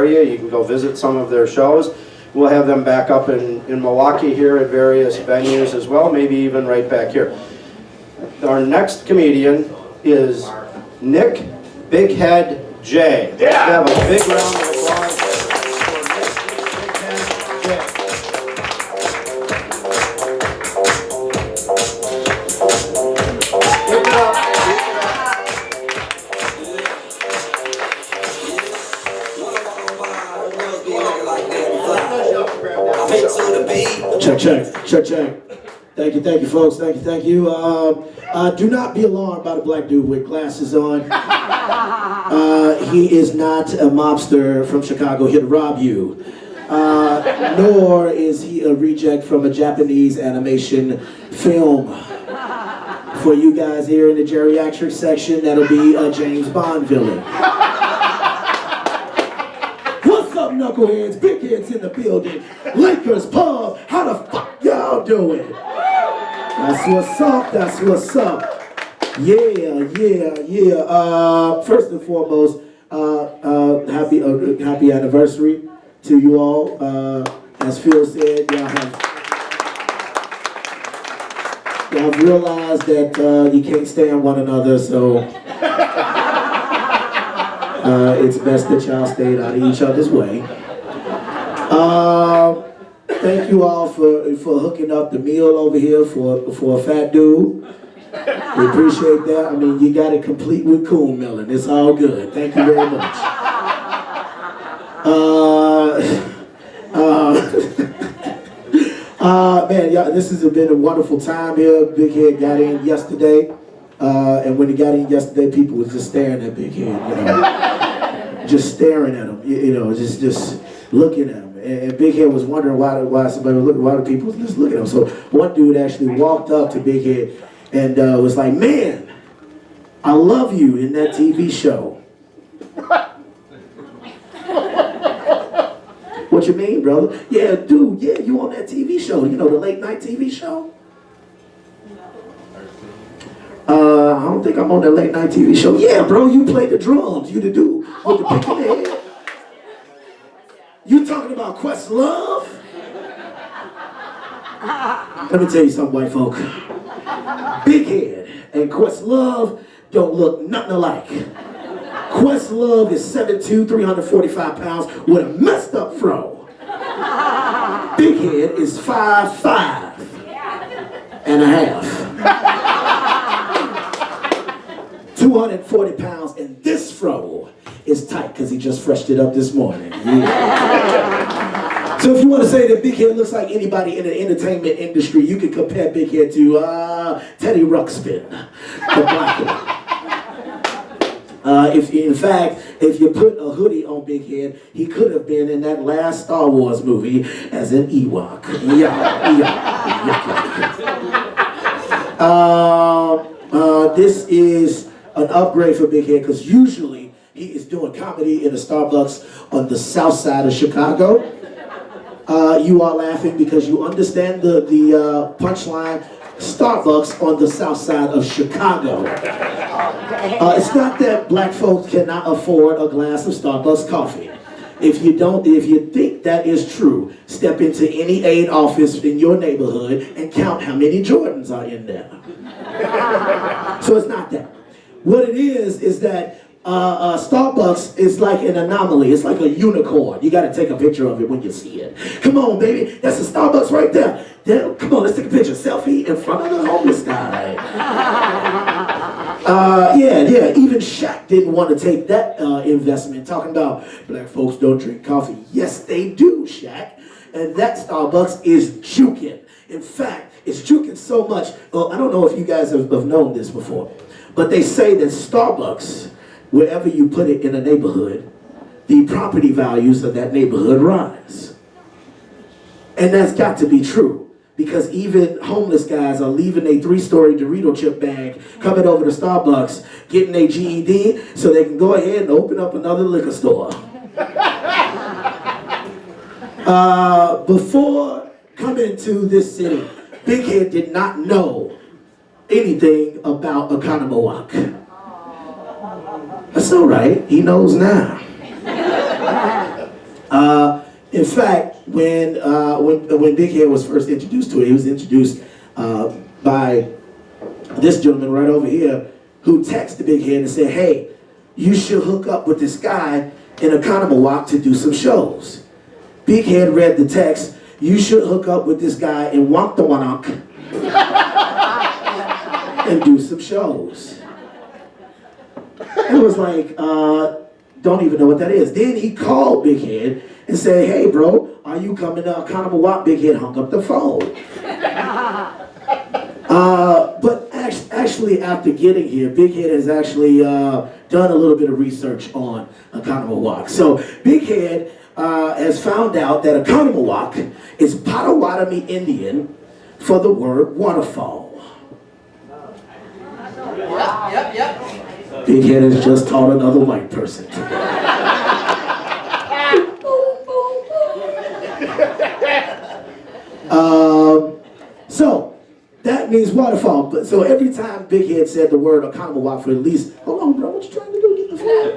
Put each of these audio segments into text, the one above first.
area. You can go visit some of their shows. We'll have them back up in Milwaukee here at various venues as well, maybe even right back here. Our next comedian is Nick Bighead J. Yeah. Let's have a big round of applause for Nick Bighead J. Give it up. Check. Thank you, folks. Thank you. Do not be alarmed by the black dude with glasses on. He is not a mobster from Chicago here to rob you. Nor is he a reject from a Japanese animation film. For you guys here in the geriatric section, that'll be a James Bond villain. What's up, knuckleheads? Big heads in the building. Lakerz Pub, how the fuck y'all doing? That's what's up. Yeah. First and foremost, happy anniversary to you all. As Phil said, y'all have realized that you can't stand one another, so it's best that y'all stayed out of each other's way. Thank you all for hooking up the meal over here for a fat dude. We appreciate that. I mean, you got it complete with coon milling. It's all good. Thank you very much. Man, y'all, this has been a wonderful time here. Big Head got in yesterday, and when he got in yesterday, people was just staring at Big Head, you know, just staring at him, you know, just looking at him. And Big Head was wondering why somebody was looking, why the people was just looking at him. So one dude actually walked up to Big Head and was like, "Man, I love you in that TV show." What you mean, brother? Yeah, dude, yeah, you on that TV show, you know, the late night TV show? I don't think I'm on that late night TV show. Yeah, bro, you play the drums, you the dude with the pick in the head. You talking about Questlove? Let me tell you something, white folk. Big Head and Questlove don't look nothing alike. Questlove is 7'2", 345 pounds with a messed up fro. Big Head is 5'5" and a half. 240 pounds, and this fro is tight because he just freshed it up this morning. Yeah. So if you want to say that Big Head looks like anybody in the entertainment industry, you can compare Big Head to Teddy Ruxpin, the black one. If you put a hoodie on Big Head, he could have been in that last Star Wars movie as an Ewok. This is an upgrade for Big Head because usually he is doing comedy in a Starbucks on the south side of Chicago. You are laughing because you understand the punchline. Starbucks on the south side of Chicago. It's not that black folks cannot afford a glass of Starbucks coffee. If you think that is true, step into any aid office in your neighborhood and count how many Jordans are in there. So it's not that. What it is that Starbucks is like an anomaly. It's like a unicorn. You got to take a picture of it when you see it. Come on, baby. That's a Starbucks right there. Come on, let's take a picture. Selfie in front of the homeless guy. Yeah. Even Shaq didn't want to take that investment. Talking about black folks don't drink coffee. Yes, they do, Shaq. And that Starbucks is juking. In fact, it's juking so much. Well, I don't know if you guys have known this before, but they say that Starbucks, wherever you put it in a neighborhood, the property values of that neighborhood rise. And that's got to be true. Because even homeless guys are leaving a 3-story Dorito chip bag, coming over to Starbucks, getting a GED, so they can go ahead and open up another liquor store. Before coming to this city, Big Head did not know anything about Oconomowoc. That's all right, he knows now. In fact, when Big Head was first introduced to it, he was introduced by this gentleman right over here who texted Big Head and said, hey, you should hook up with this guy in Oconomowoc to do some shows. Big Head read the text, you should hook up with this guy in Oconomowoc and do some shows. It was like, don't even know what that is. Then he called Big Head and said, hey bro, are you coming to Oconomowoc? Big Head hung up the phone. But actually after getting here, Big Head has actually done a little bit of research on Oconomowoc. So Big Head has found out that Oconomowoc is Potawatomi Indian for the word waterfall. Yep. Big Head has just taught another white person. So that means waterfall. But so every time Big Head said the word Oconomowoc for at least, hold on, bro, what you trying to do? Get the food.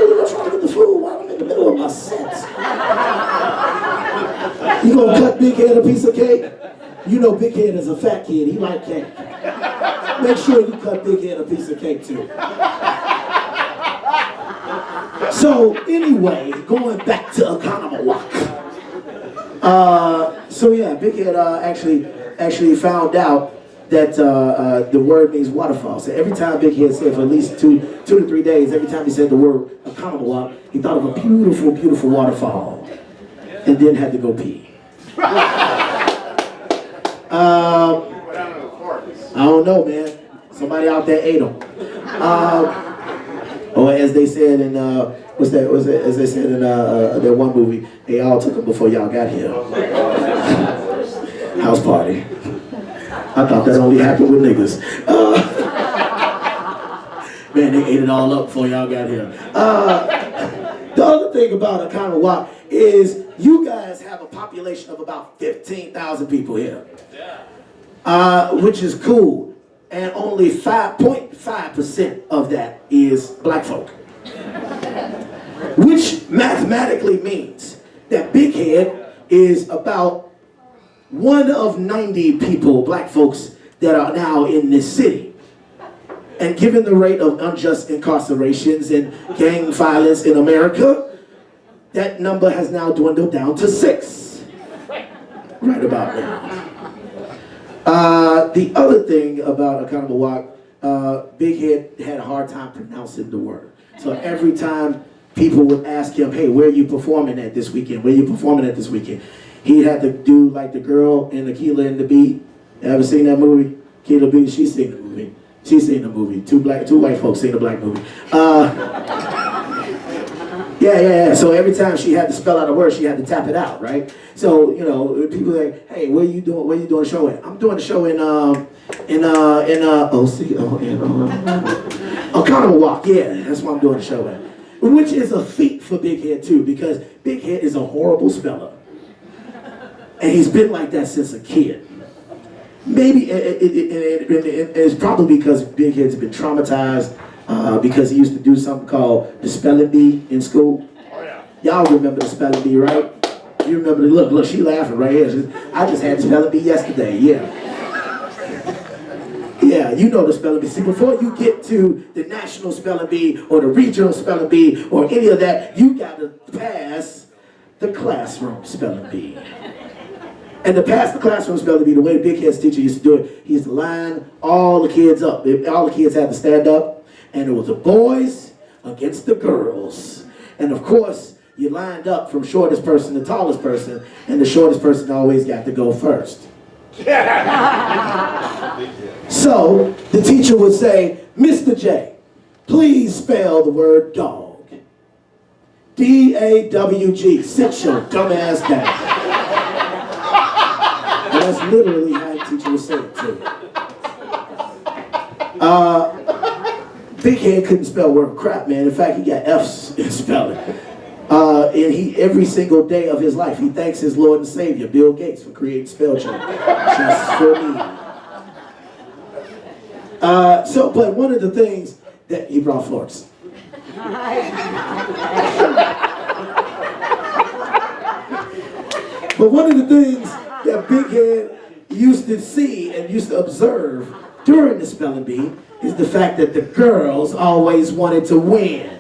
You're trying to get the food while I'm in the middle of my sentence. You gonna cut Big Head a piece of cake? You know Big Head is a fat kid. He like cake. Make sure you cut Big Head a piece of cake too. So anyway, going back to Oconomowoc. So yeah, Big Head actually found out that the word means waterfall. So every time Big Head said for at least two to 3 days, every time he said the word Oconomowoc, he thought of a beautiful, beautiful waterfall, and then had to go pee. I don't know, man. Somebody out there ate them. Or as they said in as they said in that one movie, they all took them before y'all got here. House party. I thought that only happened with niggas. Man, they ate it all up before y'all got here. The other thing about Oconomowoc is you guys have a population of about 15,000 people here. Which is cool. And only 5.5% of that is black folk. Which mathematically means that Big Head is about 1 of 90 people, black folks, that are now in this city. And given the rate of unjust incarcerations and gang violence in America, that number has now dwindled down to 6. Right about now. The other thing about Oconomowoc, Big Head had a hard time pronouncing the word. So every time people would ask him, hey, where are you performing at this weekend? Where are you performing at this weekend? He had to do like the girl in Aquila and the Bee. Ever seen that movie? Aquila Bee, she's seen the movie. She's seen the movie. Two white folks seen the black movie. Yeah. So every time she had to spell out a word, she had to tap it out, right? So, you know, people like, hey, where you doing a show at? I'm doing a show in Oconomowoc, yeah, that's what I'm doing a show at. Which is a feat for Big Head too, because Big Head is a horrible speller. And he's been like that since a kid. Maybe it's probably because Big Head's been traumatized because he used to do something called the spelling bee in school. Oh, yeah. Y'all remember the spelling bee, right? You remember the look, she laughing right here. I just had the spelling bee yesterday, yeah. Yeah, you know the spelling bee. See, before you get to the national spelling bee or the regional spelling bee or any of that, you gotta pass the classroom spelling bee. And to pass the classroom spelling bee, the way the Big Head's teacher used to do it, he used to line all the kids up. All the kids had to stand up, and it was the boys against the girls. And of course, you lined up from shortest person to tallest person, and the shortest person always got to go first. So the teacher would say, Mr. J, please spell the word dog. D-A-W-G. Sit your dumb ass down. And that's literally how the teacher would say it to you. Big Head couldn't spell word crap, man. In fact, he got F's in spelling. And he, every single day of his life, he thanks his Lord and Savior, Bill Gates, for creating spell check just for me. But one of the things that he brought forks. But one of the things that Big Head used to see and used to observe during the spelling bee is the fact that the girls always wanted to win.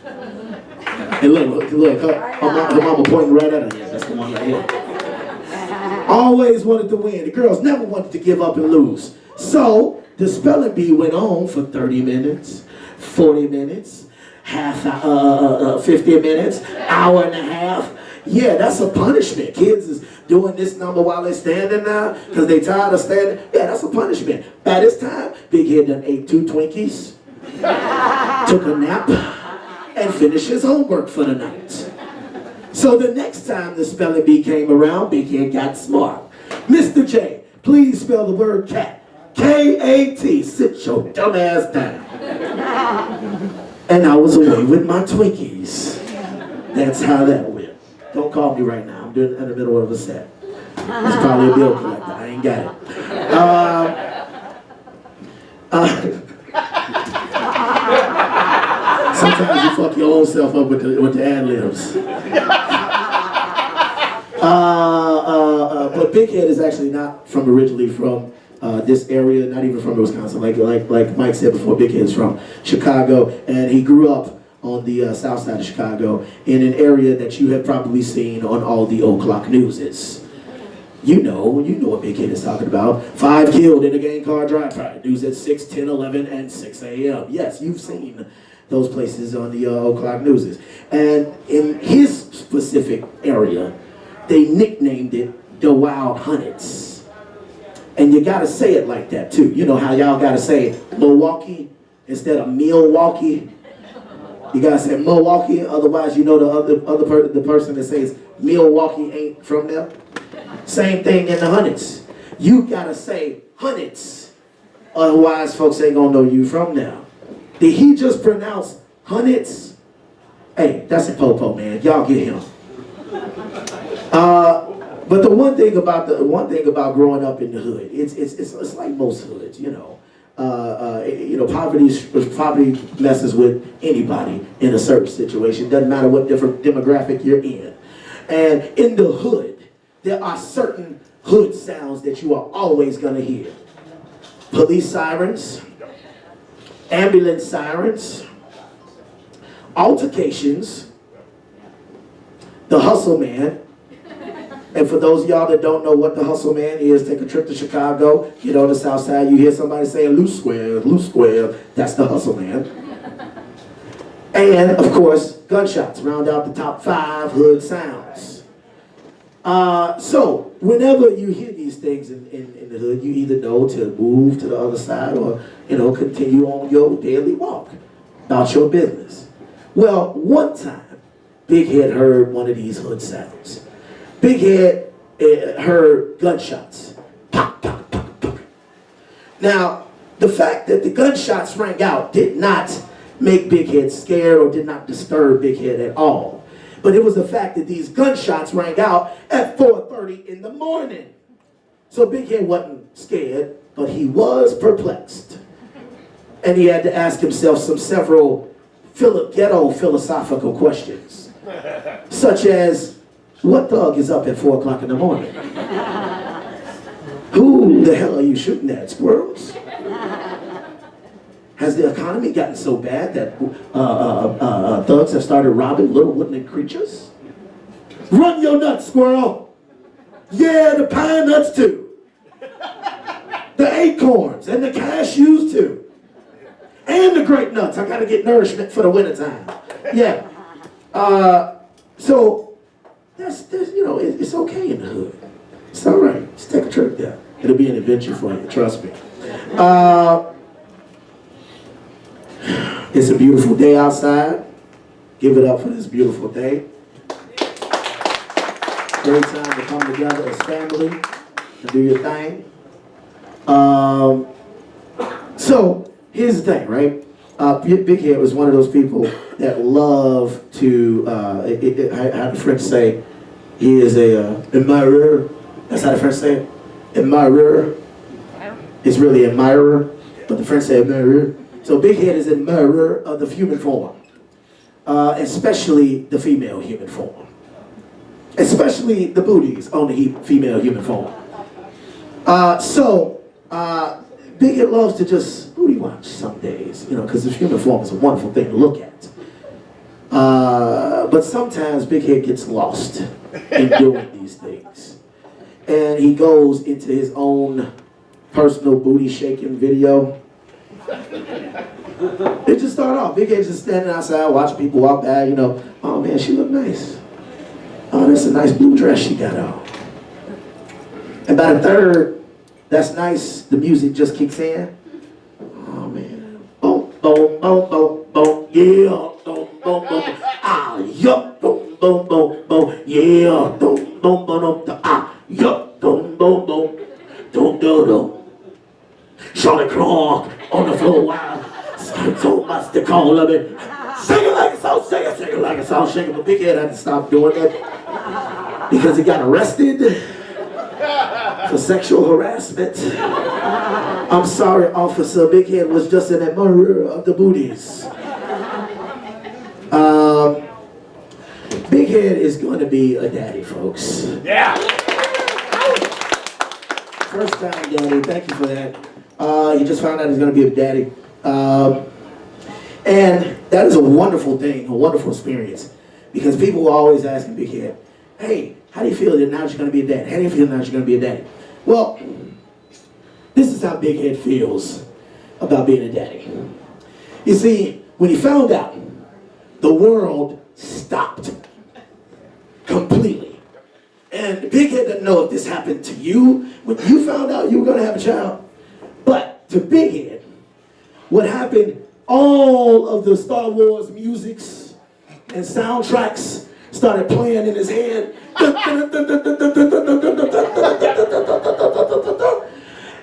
And look, her mama pointing right at her. Yeah, that's the one right here. Always wanted to win. The girls never wanted to give up and lose. So the spelling bee went on for 30 minutes, 40 minutes, 50 minutes, hour and a half. Yeah, that's a punishment. Kids is doing this number while they're standing now because they tired of standing. Yeah, that's a punishment. By this time, Big Head done ate 2 Twinkies, took a nap, and finished his homework for the night. So the next time the spelling bee came around, Big Head got smart. Mr. J, please spell the word cat. K-A-T. Sit your dumb ass down. And I was away with my Twinkies. That's how that went. Don't call me right now. I'm doing it in the middle of a set. It's probably a bill collector. I ain't got it. Sometimes you fuck your own self up with the ad-libs. But Big Head is actually not originally from this area, not even from Wisconsin. Like Mike said before, Big Head is from Chicago, and he grew up on the south side of Chicago in an area that you have probably seen on all the o'clock newses. You know what Big Head is talking about. 5 killed in a gang car drive-by. News at 6, 10, 11, and 6 a.m. Yes, you've seen those places on the o'clock newses. And in his specific area, they nicknamed it the Wild Hunnets. And you gotta say it like that too. You know how y'all gotta say Milwaukee instead of Milwaukee? You gotta say Milwaukee, otherwise you know the person that says Milwaukee ain't from there. Same thing in the Hunnets. You gotta say Hunnets, otherwise folks ain't gonna know you from there. Did he just pronounce Hunnets? Hey, that's a po-po, man. Y'all get him. But the one thing about growing up in the hood, it's like most hoods, you know. Poverty messes with anybody in a certain situation. Doesn't matter what different demographic you're in. And in the hood, there are certain hood sounds that you are always gonna hear. Police sirens, ambulance sirens, altercations, the hustle man. And for those of y'all that don't know what the hustle man is, take a trip to Chicago, get on the south side, you hear somebody saying loose square, that's the hustle man. And of course, gunshots round out the top 5 hood sounds. So whenever you hear these things in the hood, you either know to move to the other side or, continue on your daily walk about your business. Well, one time, Big Head heard one of these hood sounds. Big Head heard gunshots. Pop, pop, pop, pop. Now, the fact that the gunshots rang out did not make Big Head scared or did not disturb Big Head at all. But it was the fact that these gunshots rang out at 4:30 in the morning. So Big Head wasn't scared, but he was perplexed. And he had to ask himself several ghetto philosophical questions, such as, what thug is up at 4 o'clock in the morning? Who the hell are you shooting at, squirrels? Has the economy gotten so bad that thugs have started robbing little woodland creatures? Run your nuts, squirrel! Yeah, the pine nuts too. The acorns and the cashews too. And the grape nuts. I gotta get nourishment for the wintertime. Yeah. So, it's okay in the hood. It's all right. Just take a trip there. It'll be an adventure for you, trust me. It's a beautiful day outside. Give it up for this beautiful day. Great time to come together as family and do your thing. So, here's the thing, right? Big Head was one of those people that love to, how the French say, he is a admirer. That's how the French say it. Admirer. It's really admirer, but the French say admirer. So Big Head is admirer of the human form, especially the female human form. especially the booties on the female human form. Bighead loves to just booty watch some days, you know, because the human form is a wonderful thing to look at. But sometimes Bighead gets lost in doing these things. And he goes into his own personal booty shaking video. It just started off. Bighead just standing outside watching people walk by, you know. Oh man, she look nice. Oh, that's a nice blue dress she got on. And by the third, that's nice, the music just kicks in. Oh man. Boom, boom, boom, boom, boom, yeah, boom, boom, boom. Ah, yup, boom, boom, boom, boom, yeah, boom, boom, boom, boom, ah, yup, boom, boom, boom, boom, boom, boom. Charlie Clark on the floor, wow. So much to call of it. Sing it like a song, sing it like a song, shake it. But Bighead had to stop doing it because he got arrested for sexual harassment. I'm sorry, officer. Bighead was just an admirer of the booties. Bighead is going to be a daddy, folks. Yeah. First time daddy. Thank you for that. He just found out he's going to be a daddy. And that is a wonderful thing, a wonderful experience. Because people were always asking Bighead, hey, how do you feel that now you're going to be a dad? How do you feel now you're going to be a daddy? Well, this is how Bighead feels about being a daddy. You see, when he found out, the world stopped completely. And Bighead doesn't know if this happened to you when you found out you were going to have a child. But to Bighead, what happened, all of the Star Wars musics and soundtracks started playing in his head.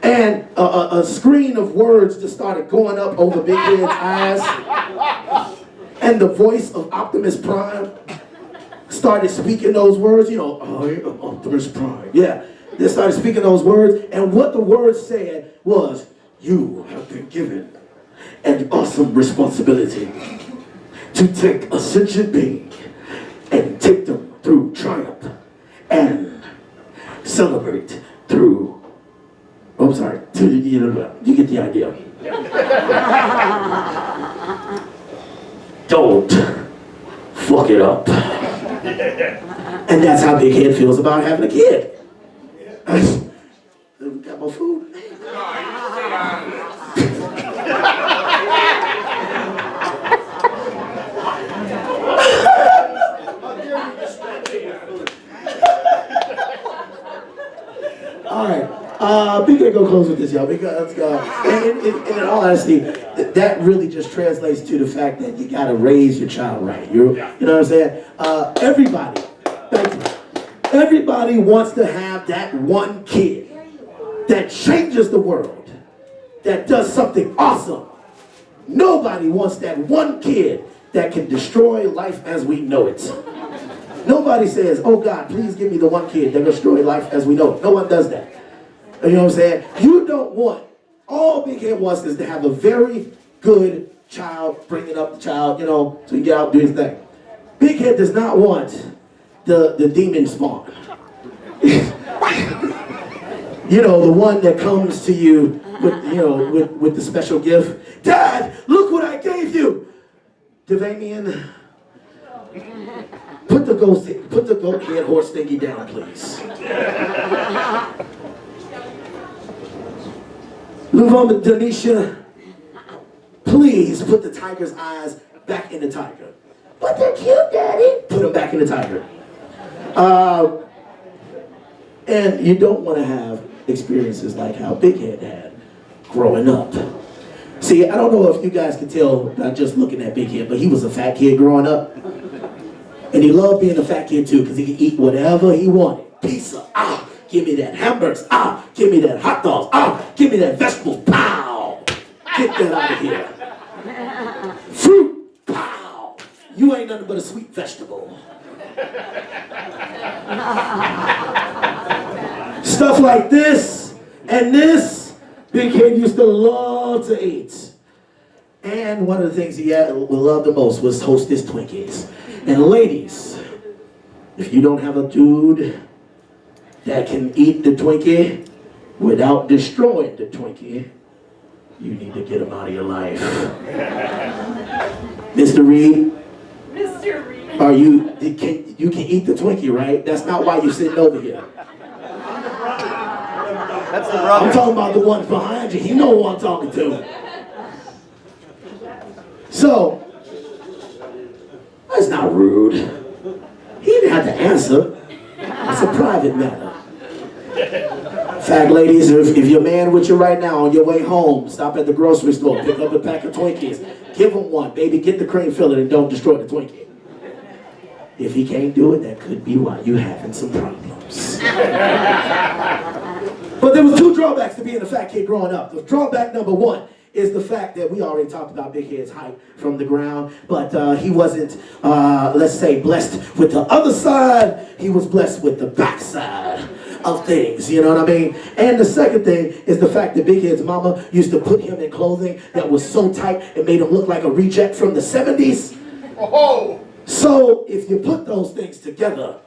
And a screen of words just started going up over Bighead's eyes. And the voice of Optimus Prime started speaking those words. You know, I am Optimus Prime. Yeah, they started speaking those words. And what the words said was, you have been given an awesome responsibility to take a sentient being and take them through triumph and celebrate through, oh, sorry, you get the idea. Don't fuck it up. And that's how Bighead feels about having a kid. Got more food? All right, Bighead go close with this, y'all. Let's go. And in all honesty, that really just translates to the fact that you gotta raise your child right. You know what I'm saying? Everybody, thank you. Everybody wants to have that one kid that changes the world, that does something awesome. Nobody wants that one kid that can destroy life as we know it. Nobody says, oh God, please give me the one kid that can destroy life as we know it. No one does that. You know what I'm saying? You don't want, all Bighead wants is to have a very good child, bringing up the child, you know, so he can get out and do his thing. Bighead does not want the demon spawn. You know, the one that comes to you with, you know, with the special gift. Dad, look what I gave you. Devamian, put the goat head horse thingy down, please. Luvama Denisha, please put the tiger's eyes back in the tiger. But they're cute, Daddy. Put them back in the tiger. And you don't want to have experiences like how Bighead had growing up. See, I don't know if you guys can tell by just looking at Bighead, but he was a fat kid growing up. And he loved being a fat kid too, because he could eat whatever he wanted. Pizza, give me that hamburgers, give me that hot dogs, give me that vegetables, pow! Get that out of here. Fruit, pow! You ain't nothing but a sweet vegetable. Stuff like this and this, Bighead used to love to eat. And one of the things he loved the most was Hostess Twinkies. And ladies, If you don't have a dude that can eat the Twinkie without destroying the Twinkie, you need to get him out of your life. Mr. Reed? Mr. Reed. Are you can eat the Twinkie, right? That's not why you're sitting over here. That's the brother. I'm talking about the ones behind you. You know who I'm talking to. So, that's not rude. He didn't have to answer. It's a private matter. In fact, ladies, if your man with you right now on your way home, stop at the grocery store, pick up a pack of Twinkies, give him one. Baby, get the cream filling and don't destroy the Twinkie. If he can't do it, that could be why you're having some problems. But there was two drawbacks to being a fat kid growing up. The drawback number one is the fact that we already talked about Big Head's height from the ground, but he wasn't, let's say, blessed with the other side. He was blessed with the backside of things, you know what I mean? And the second thing is the fact that Big Head's mama used to put him in clothing that was so tight it made him look like a reject from the 70s. Oh. So if you put those things together,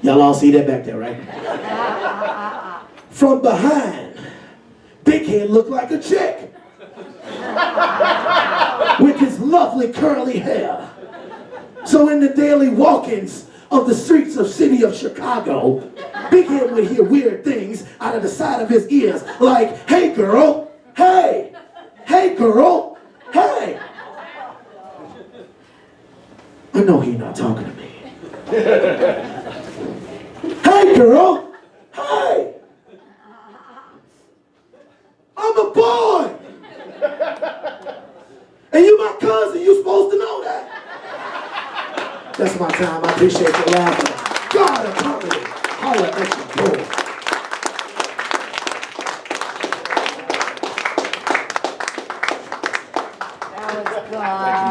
y'all all see that back there, right? From behind, Big Head looked like a chick with his lovely curly hair. So in the daily walk-ins of the streets of city of Chicago, Big Head would hear weird things out of the side of his ears, like, "Hey girl, hey, hey girl, hey." I know he's not talking to me. "Hey girl, hey, I'm a boy, and you my cousin, you supposed to know that." That's my time. I appreciate your laughter. God, a comedy. Holla at your boy. That was good.